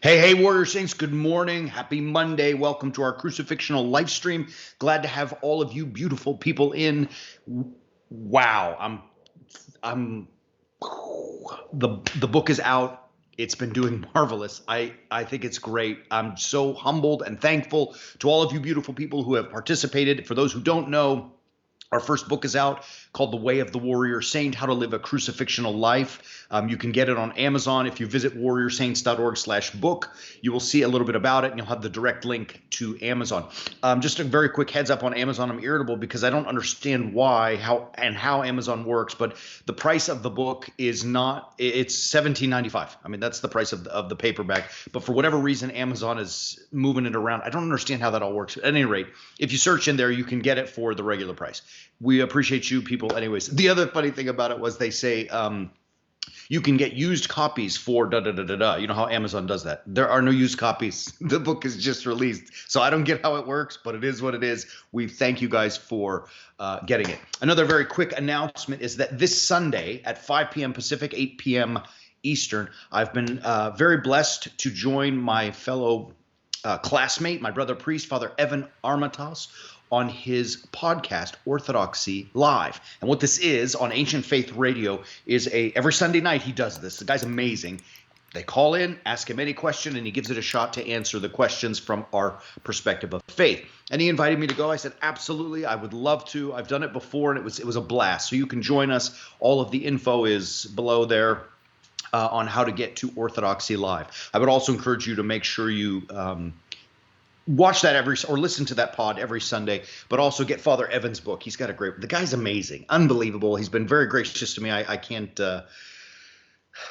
Hey, Warrior Saints, good morning. Happy Monday. Welcome to our Crucifixional live stream. Glad to have all of you beautiful people in. Wow, I'm the book is out. It's been doing marvelous. I think it's great. I'm so humbled and thankful to all of you beautiful people who have participated. For those who don't know, our first book is out called The Way of the Warrior Saint, How to Live a Crucifixional Life. You can get it on Amazon. If you visit warriorsaints.org/book, you will see a little bit about it, and you'll have the direct link to Amazon. Just a very quick heads up on Amazon. I'm irritable because I don't understand how Amazon works, but the price of the book is not, it's $17.95. I mean, that's the price of the paperback. But for whatever reason, Amazon is moving it around. I don't understand how that all works. At any rate, if you search in there, you can get it for the regular price. We appreciate you people. Anyways, the other funny thing about it was they say you can get used copies for da-da-da-da-da. You know how Amazon does that. There are no used copies. The book is just released. So I don't get how it works, but it is what it is. We thank you guys for getting it. Another very quick announcement is that this Sunday at 5 p.m. Pacific, 8 p.m. Eastern, I've been very blessed to join my fellow classmate, my brother priest, Father Evan Armatas, on his podcast, Orthodoxy Live. And what this is on Ancient Faith Radio is every Sunday night he does this. The guy's amazing. They call in, ask him any question, and he gives it a shot to answer the questions from our perspective of faith. And he invited me to go. I said, absolutely, I would love to. I've done it before, and it was a blast. So you can join us. All of the info is below there on how to get to Orthodoxy Live. I would also encourage you to make sure you watch that or listen to that pod every Sunday, but also get Father Evan's book. He's got the guy's amazing, unbelievable. He's been very gracious to me. I can't, I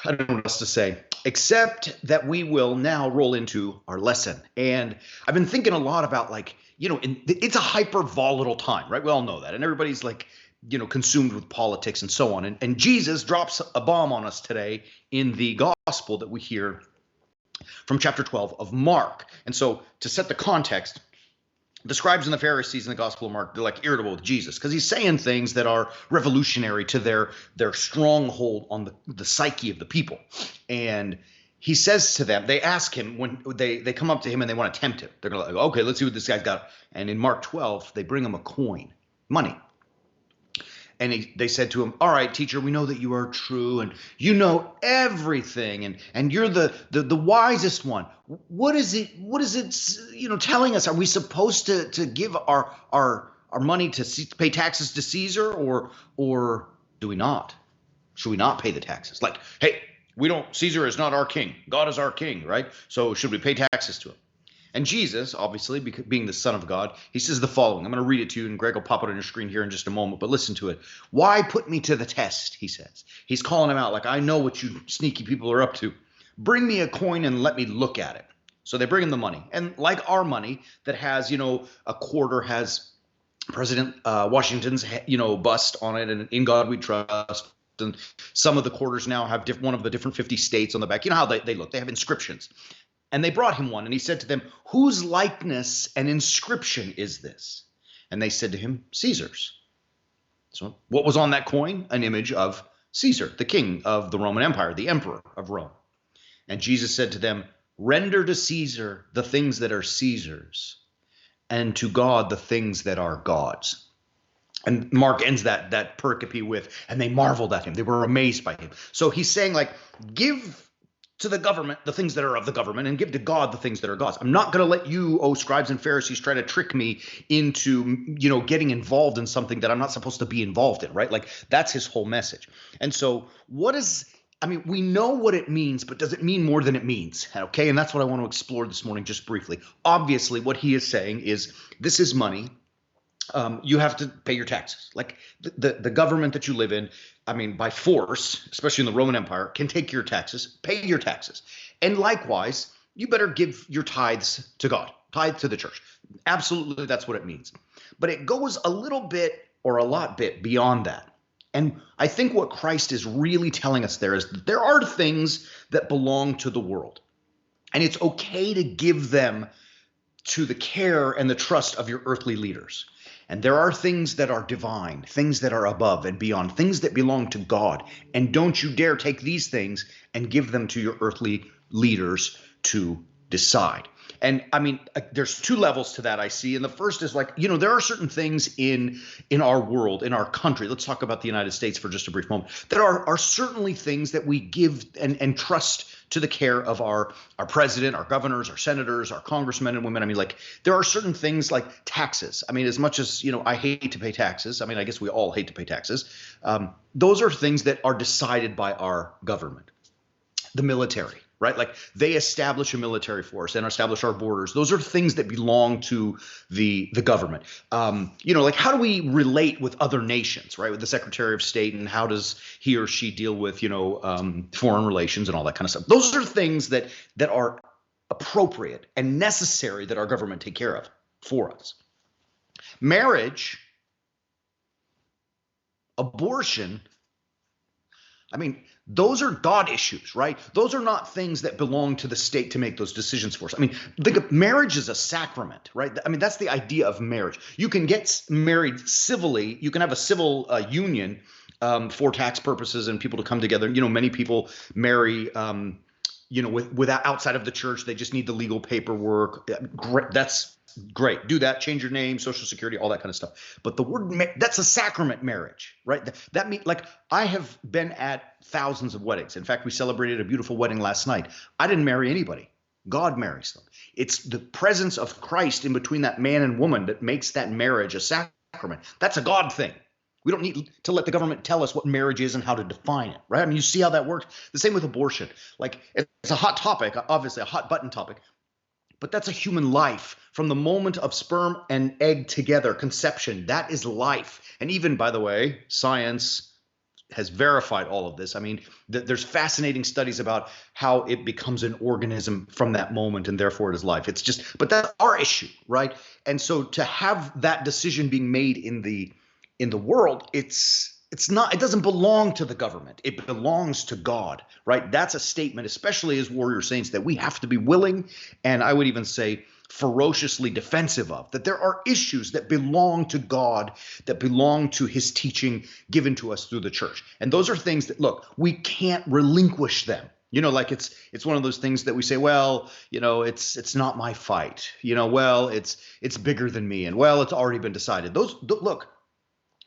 don't know what else to say, except that we will now roll into our lesson. And I've been thinking a lot about it's a hyper volatile time, right? We all know that. And everybody's consumed with politics and so on. And Jesus drops a bomb on us today in the gospel that we hear from chapter 12 of Mark. And so to set the context, the Scribes and the Pharisees in the Gospel of Mark, they're irritable with Jesus because he's saying things that are revolutionary to their stronghold on the psyche of the people. And he says to them, they ask him when they come up to him and they want to tempt him. They're going to okay, let's see what this guy's got. And in Mark 12, they bring him a coin, money. And they said to him, all right, teacher, we know that you are true and you know everything and you're the wisest one. What is it telling us? Are we supposed to give our money to pay taxes to Caesar or do we not? Should we not pay the taxes? Hey, Caesar is not our king. God is our king, right? So should we pay taxes to him? And Jesus, obviously, being the Son of God, he says the following. I'm going to read it to you, and Greg will pop it on your screen here in just a moment, but listen to it. Why put me to the test, he says. He's calling him out I know what you sneaky people are up to. Bring me a coin and let me look at it. So they bring him the money. And like our money that has, a quarter has President Washington's, bust on it, and in God we trust. And some of the quarters now have one of the different 50 states on the back. You know how they look. They have inscriptions. And they brought him one, and he said to them, whose likeness and inscription is this? And they said to him, Caesar's. So what was on that coin? An image of Caesar, the king of the Roman Empire, the emperor of Rome. And Jesus said to them, render to Caesar the things that are Caesar's, and to God the things that are God's. And Mark ends that pericope with, and they marveled at him. They were amazed by him. So he's saying, give to the government the things that are of the government and give to God the things that are God's. I'm not going to let you, Scribes and Pharisees, try to trick me into, getting involved in something that I'm not supposed to be involved in, right? That's his whole message. And so we know what it means, but does it mean more than it means? Okay. And that's what I want to explore this morning, just briefly. Obviously, what he is saying is this is money. You have to pay your taxes. The government that you live in, by force, especially in the Roman Empire, can take your taxes, pay your taxes. And likewise, you better give your tithes to God, tithe to the church. Absolutely, that's what it means. But it goes a little bit or a lot bit beyond that. And I think what Christ is really telling us there is that there are things that belong to the world. And it's okay to give them to the care and the trust of your earthly leaders. And there are things that are divine, things that are above and beyond, things that belong to God. And don't you dare take these things and give them to your earthly leaders to decide. And I mean, there's two levels to that I see. And the first is like, there are certain things in our world, in our country. Let's talk about the United States for just a brief moment. There are certainly things that we give and trust to the care of our president, our governors, our senators, our congressmen and women. I mean, like, there are certain things like taxes. I mean, as much as, I hate to pay taxes. I mean, I guess we all hate to pay taxes. Those are things that are decided by our government, the military. Right? Like, they establish a military force and establish our borders. Those are things that belong to the government. Like, how do we relate with other nations, right? With the Secretary of State, and how does he or she deal with, foreign relations and all that kind of stuff. Those are things that are appropriate and necessary that our government take care of for us. Marriage, abortion, I mean, those are God issues, right? Those are not things that belong to the state to make those decisions for us. I mean, think of marriage as a sacrament, right? I mean, that's the idea of marriage. You can get married civilly. You can have a civil union for tax purposes and people to come together. Many people marry, without outside of the church. They just need the legal paperwork. That's great. Do that. Change your name, Social Security, all that kind of stuff. But the word that's a sacrament marriage, right? That means, like, I have been at thousands of weddings. In fact, we celebrated a beautiful wedding last night. I didn't marry anybody. God marries them. It's the presence of Christ in between that man and woman that makes that marriage a sacrament. That's a God thing. We don't need to let the government tell us what marriage is and how to define it, right? I mean, you see how that works. The same with abortion. Like, it's a hot topic, obviously a hot button topic. But that's a human life. From the moment of sperm and egg together, conception, that is life. And even, by the way, science has verified all of this. I mean, there's fascinating studies about how it becomes an organism from that moment, and therefore it is life. It's just, but that's our issue, right? And so to have that decision being made in the world, it's not, it doesn't belong to the government. It belongs to God, right? That's a statement, especially as warrior saints, that we have to be willing, and I would even say ferociously defensive of, that there are issues that belong to God, that belong to his teaching given to us through the church. And those are things that, look, we can't relinquish them. Like, it's one of those things that we say, well, it's not my fight. Well, it's bigger than me. And well, it's already been decided. Look,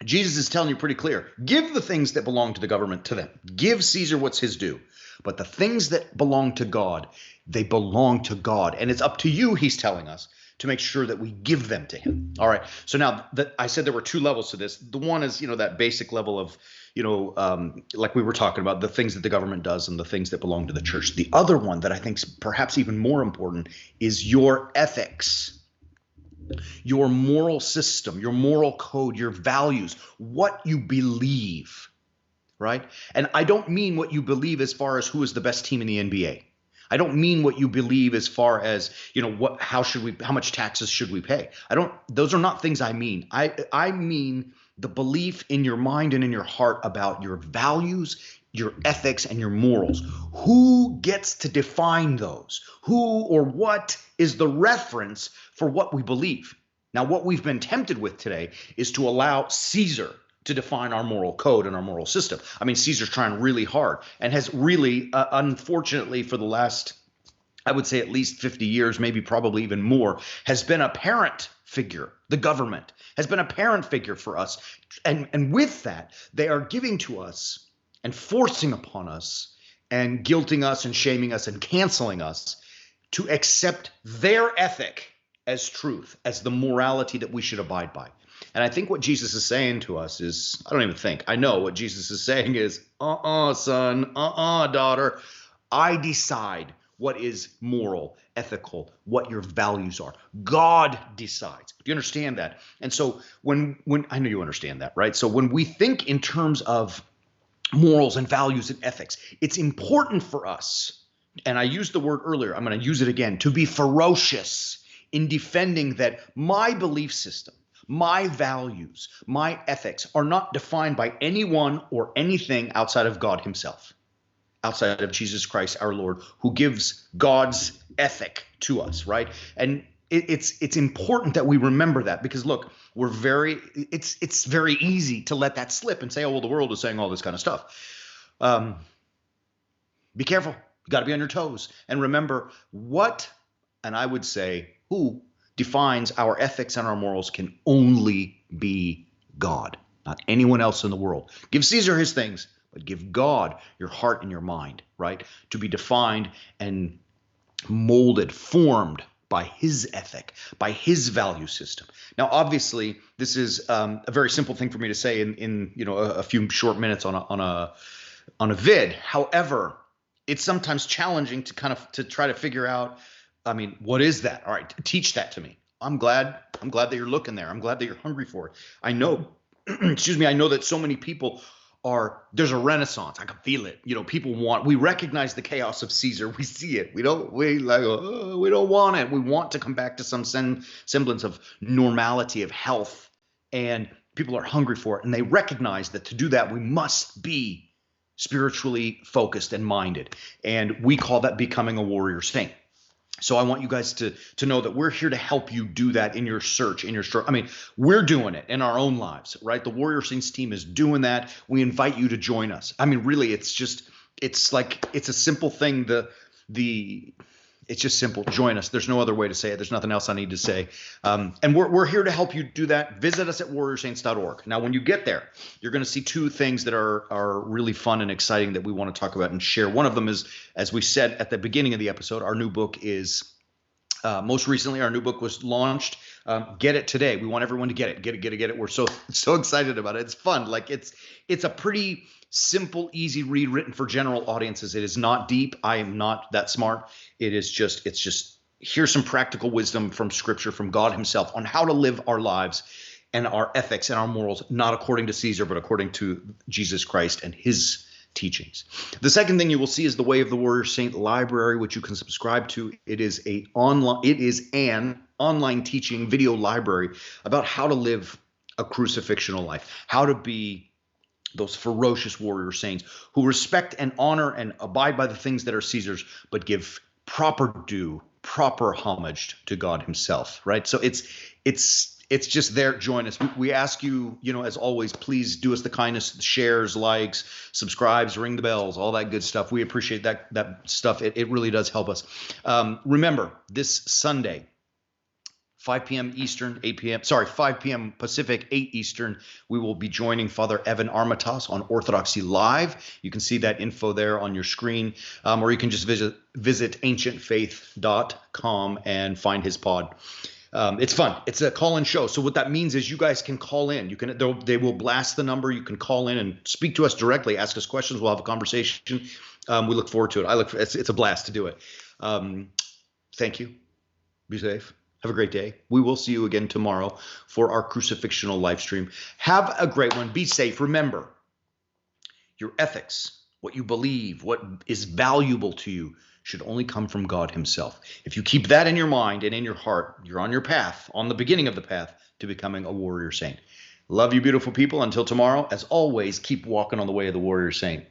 Jesus is telling you pretty clear, give the things that belong to the government to them. Give Caesar what's his due. But the things that belong to God, they belong to God. And it's up to you, he's telling us, to make sure that we give them to him. All right. So now I said there were two levels to this. The one is, that basic level of, like we were talking about, the things that the government does and the things that belong to the church. The other one that I think is perhaps even more important is your ethics. Your moral system, your moral code, your values, what you believe, right? And I don't mean what you believe as far as who is the best team in the NBA. I don't mean what you believe as far as, how much taxes should we pay? Those are not things I mean. I mean the belief in your mind and in your heart about your values, your ethics, and your morals. Who gets to define those? Who or what is the reference for what we believe? Now, what we've been tempted with today is to allow Caesar to define our moral code and our moral system. I mean, Caesar's trying really hard and has really, unfortunately, for the last, I would say at least 50 years, maybe probably even more, has been a parent figure. The government has been a parent figure for us. And with that, they are giving to us and forcing upon us and guilting us and shaming us and canceling us to accept their ethic as truth, as the morality that we should abide by. And I think what Jesus is saying to us is, I know what Jesus is saying is, son, daughter, I decide what is moral, ethical, what your values are. God decides. Do you understand that? And so when I know you understand that, right? So when we think in terms of morals and values and ethics, it's important for us, and I used the word earlier, I'm going to use it again, to be ferocious in defending that my belief system, my values, my ethics are not defined by anyone or anything outside of God himself, outside of Jesus Christ, our Lord, who gives God's ethic to us, right? And it's important that we remember that, because look, it's very easy to let that slip and say, oh, well, the world is saying all this kind of stuff. Be careful. You got to be on your toes. And remember what, and I would say who defines our ethics and our morals can only be God, not anyone else in the world. Give Caesar his things, but give God your heart and your mind, right? To be defined and molded, formed by his ethic, by his value system. Now, obviously, this is a very simple thing for me to say in a few short minutes on a vid. However, it's sometimes challenging to try to figure out, I mean, what is that? All right, teach that to me. I'm glad that you're looking there. I'm glad that you're hungry for it. I know, excuse me, I know that so many people there's a renaissance. I can feel it. We recognize the chaos of Caesar. We see it. We don't want it. We want to come back to some semblance of normality, of health, and people are hungry for it. And they recognize that to do that, we must be spiritually focused and minded. And we call that becoming a warrior saint. So I want you guys to know that we're here to help you do that in your search, in your struggle. I mean, we're doing it in our own lives, right? The Warrior Saints team is doing that. We invite you to join us. I mean, really, it's a simple thing. It's just simple. Join us. There's no other way to say it. There's nothing else I need to say. And we're here to help you do that. Visit us at warriorsaints.org. Now, when you get there, you're going to see two things that are really fun and exciting that we want to talk about and share. One of them is, as we said at the beginning of the episode, our new book is most recently, our new book was launched. Get it today. We want everyone to get it. Get it. We're so excited about it. It's fun. Like it's a pretty simple, easy read written for general audiences. It is not deep. I am not that smart. It's just here's some practical wisdom from Scripture, from God himself, on how to live our lives and our ethics and our morals, not according to Caesar, but according to Jesus Christ and his teachings. The second thing you will see is the Way of the Warrior Saint library, which you can subscribe to. It is an online teaching video library about how to live a crucifixional life, how to be those ferocious warrior saints who respect and honor and abide by the things that are Caesar's, but give proper due, proper homage to God himself, right? So it's just there. Join us. We ask you, as always, please do us the kindness, shares, likes, subscribes, ring the bells, all that good stuff. We appreciate that stuff. It really does help us. Remember, this Sunday, 5 p.m. Eastern, 5 p.m. Pacific, 8 Eastern, we will be joining Father Evan Armatas on Orthodoxy Live. You can see that info there on your screen, or you can just visit ancientfaith.com and find his pod. It's fun. It's a call-in show. So what that means is you guys can call in. They will blast the number. You can call in and speak to us directly, ask us questions. We'll have a conversation. We look forward to it. It's a blast to do it. Thank you. Be safe. Have a great day. We will see you again tomorrow for our Crucifixional live stream. Have a great one. Be safe. Remember, your ethics, what you believe, what is valuable to you, should only come from God himself. If you keep that in your mind and in your heart, you're on your path, on the beginning of the path to becoming a warrior saint. Love you, beautiful people. Until tomorrow, as always, keep walking on the way of the warrior saint.